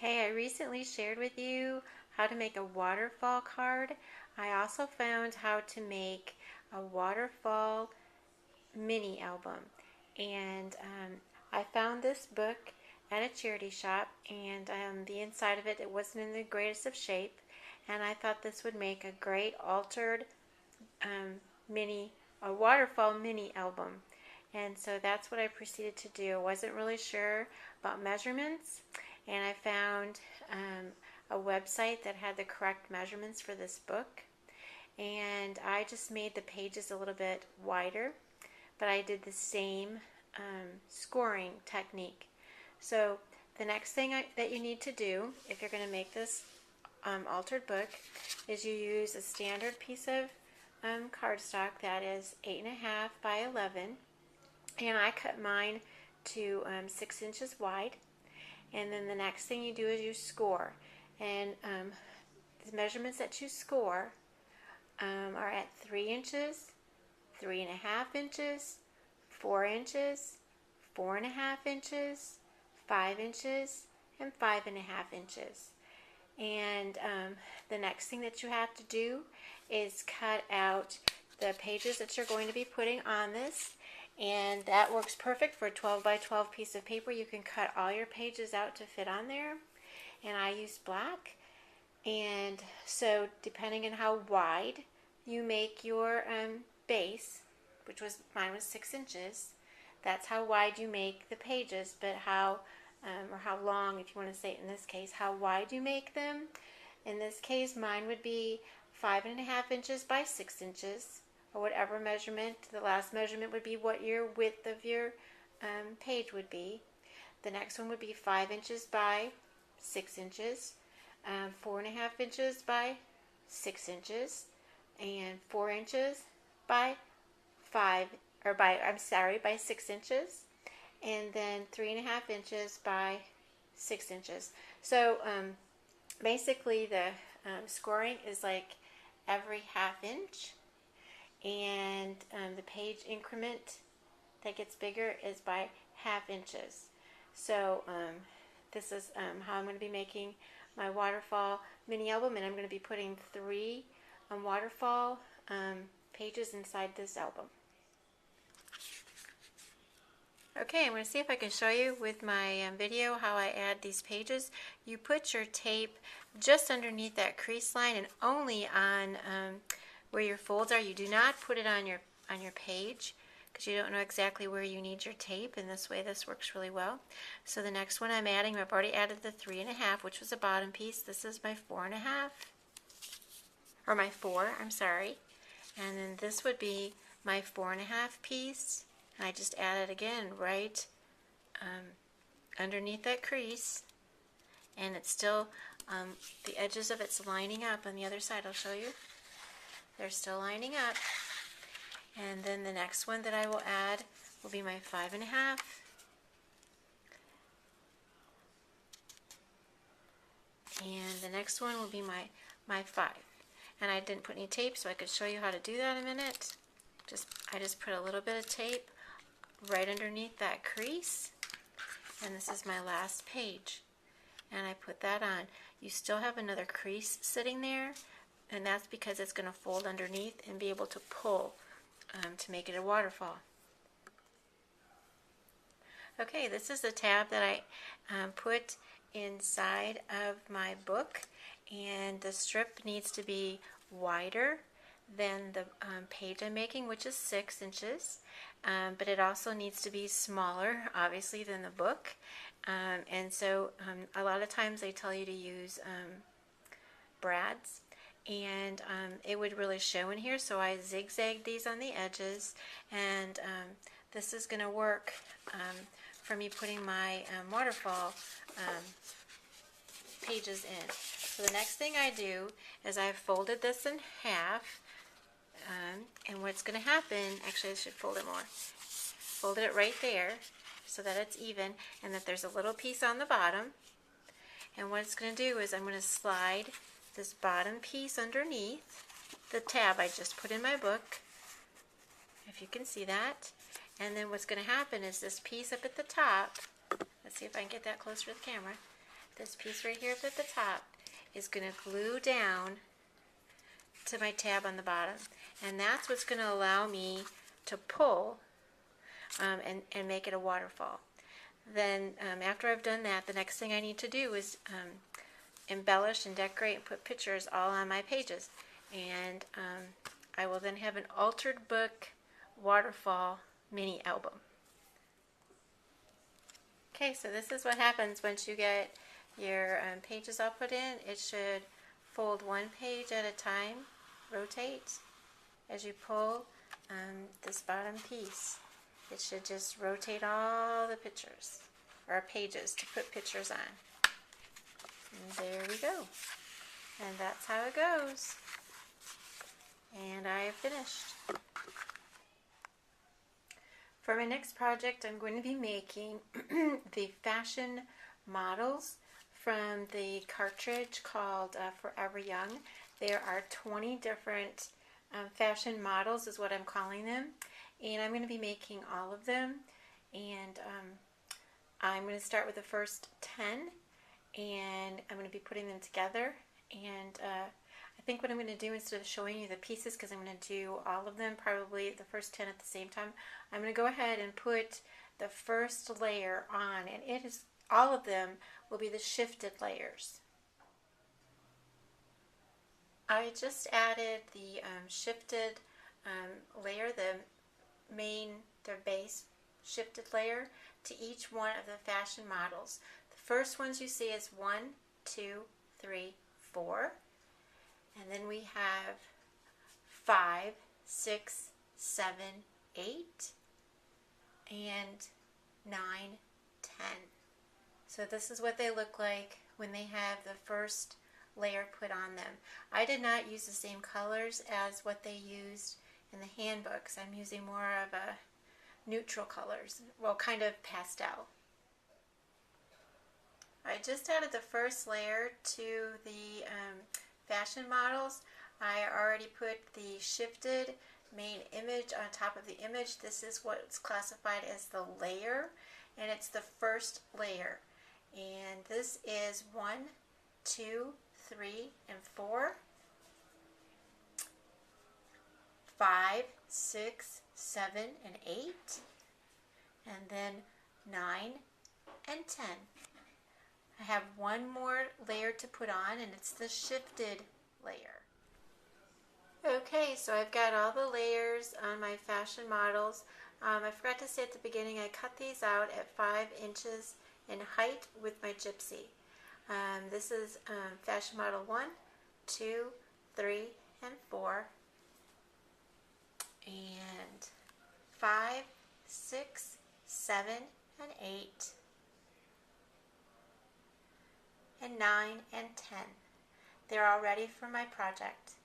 Hey, I recently shared with you how to make a waterfall card. I also found how to make a waterfall mini album. And I found this book at a charity shop, and the inside of it wasn't in the greatest of shape. And I thought this would make a great altered um, mini, a waterfall mini album. And so that's what I proceeded to do. I wasn't really sure about measurements, and I found a website that had the correct measurements for this book. And I just made the pages a little bit wider, but I did the same scoring technique. So the next thing that you need to do if you're going to make this altered book is you use a standard piece of cardstock that is 8.5 by 11, and I cut mine to 6 inches wide. And then the next thing you do is you score, and the measurements that you score are at 3 inches, 3.5 inches, 4 inches, 4.5 inches, 5 inches, and 5.5 inches. And the next thing that you have to do is cut out the pages that you're going to be putting on this, and that works perfect for a 12 by 12 piece of paper. You can cut all your pages out to fit on there, and I used black. And so depending on how wide you make your base, which was mine was 6 inches, that's how wide you make the pages. But how or how long, if you want to say it in this case, how wide you make them. In this case, mine would be 5.5 inches by 6 inches, or whatever measurement. The last measurement would be what your width of your page would be. The next one would be 5 inches by 6 inches, 4.5 inches by 6 inches, and 4 inches by by 6 inches, and then 3.5 inches by 6 inches. So basically the scoring is like every half inch, and the page increment that gets bigger is by half inches. So this is how I'm going to be making my waterfall mini album, and I'm going to be putting 3 waterfall pages inside this album. Okay, I'm going to see if I can show you with my video how I add these pages. You put your tape just underneath that crease line and only on where your folds are. You do not put it on your page because you don't know exactly where you need your tape, and this way this works really well. So the next one I'm adding, I've already added the 3.5, which was a bottom piece. This is my 4.5, or my 4, I'm sorry. And then this would be my 4.5 piece. And I just add it again right underneath that crease, and it's still the edges of it's lining up on the other side. I'll show you. They're still lining up. And then the next one that I will add will be my 5.5. And the next one will be my 5. And I didn't put any tape, so I could show you how to do that in a minute. I just put a little bit of tape right underneath that crease, and this is my last page, and I put that on. You still have another crease sitting there, and that's because it's going to fold underneath and be able to pull to make it a waterfall. Okay, this is the tab that I put inside of my book, and the strip needs to be wider than the page I'm making, which is 6 inches, but it also needs to be smaller, obviously, than the book. And so a lot of times they tell you to use brads, and it would really show in here, so I zigzagged these on the edges, and this is going to work for me putting my waterfall pages in. So the next thing I do is I've folded this in half, and what's going to happen, actually I should fold it more, folded it right there so that it's even and that there's a little piece on the bottom. And what it's going to do is I'm going to slide this bottom piece underneath the tab I just put in my book, if you can see that. And then what's going to happen is this piece up at the top, let's see if I can get that closer to the camera, this piece right here up at the top is going to glue down to my tab on the bottom, and that's what's going to allow me to pull and make it a waterfall. Then after I've done that, the next thing I need to do is embellish and decorate and put pictures all on my pages, and I will then have an altered book waterfall mini album. Okay, so this is what happens once you get your pages all put in. It should fold one page at a time, rotate as you pull this bottom piece. It should just rotate all the pictures, or pages, to put pictures on. And there we go. And that's how it goes. And I have finished. For my next project, I'm going to be making the fashion models from the cartridge called Forever Young. There are 20 different fashion models is what I'm calling them. And I'm going to be making all of them. And I'm going to start with the first 10. And I'm going to be putting them together. And I think what I'm going to do, instead of showing you the pieces, because I'm going to do all of them, probably the first 10 at the same time, I'm going to go ahead and put the first layer on, and it is, all of them will be the shifted layers. I just added the shifted layer, the base shifted layer, to each one of the fashion models. The first ones you see is 1, 2, 3, 4. And then we have 5, 6, 7, 8, and 9, 10. So this is what they look like when they have the first layer put on them. I did not use the same colors as what they used in the handbooks. I'm using more of a neutral colors, well, kind of pastel. I just added the first layer to the fashion models. I already put the shifted main image on top of the image. This is what's classified as the layer, and it's the first layer. And this is 1, 2, 3, and 4, 5, 6, 7, and 8, and then 9 and 10. I have one more layer to put on, and it's the shifted layer. Okay, so I've got all the layers on my fashion models. I forgot to say at the beginning, I cut these out at 5 inches in height with my gypsy. This is fashion model 1, 2, 3, and 4, and 5, 6, 7, and 8, and 9 and 10. They're all ready for my project.